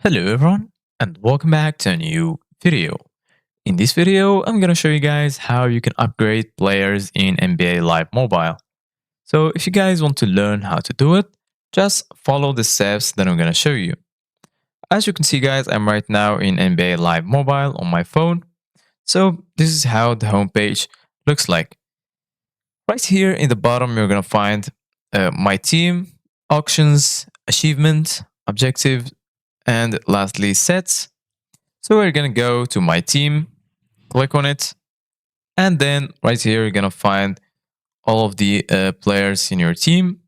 Hello everyone and welcome back to a new video. In this video, I'm gonna show you guys how you can upgrade players in NBA Live Mobile. So if you guys want to learn how to do it, just follow the steps that I'm gonna show you. As you can see guys, I'm right now in NBA Live Mobile on my phone. So this is how the homepage looks like. Right here in the bottom, you're gonna find my team, auctions, achievement, objective, and lastly sets. So we're gonna go to my team, click on it, and then right here you're gonna find all of the players in your team.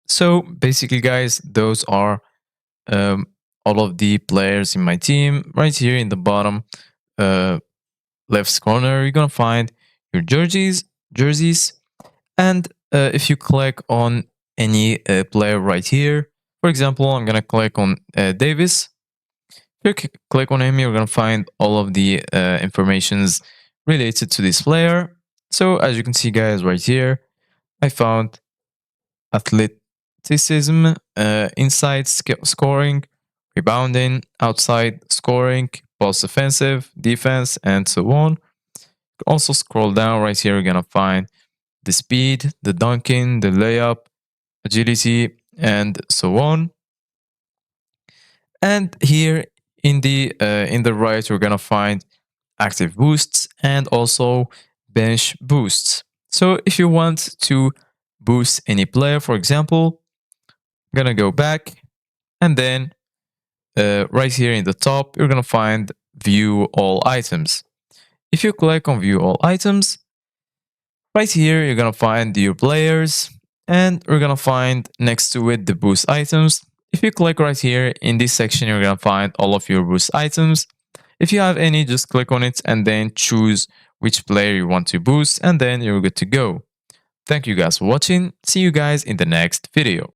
So basically, guys, those are um, all of the players in my team. Right here in the bottom uh, left corner, you're gonna find your jerseys, and if you click on any player right here, for example, I'm gonna click on Davis. If you click on him, you're gonna find all of the informations related to this player. So as you can see, guys, right here, I found athleticism, inside scoring, rebounding, outside scoring, post offensive, defense, and so on. Also scroll down right here, you're gonna find the speed, the dunking, the layup, agility, and so on. And here in the right, we're gonna find active boosts and also bench boosts. So if you want to boost any player, for example, I'm gonna go back and then right here in the top, you're gonna find view all items. If you click on view all items, right here, you're gonna find your players and we're gonna find next to it the boost items. If you click right here in this section, you're gonna find all of your boost items. If you have any, just click on it and then choose which player you want to boost, and then you're good to go. Thank you guys for watching. See you guys in the next video.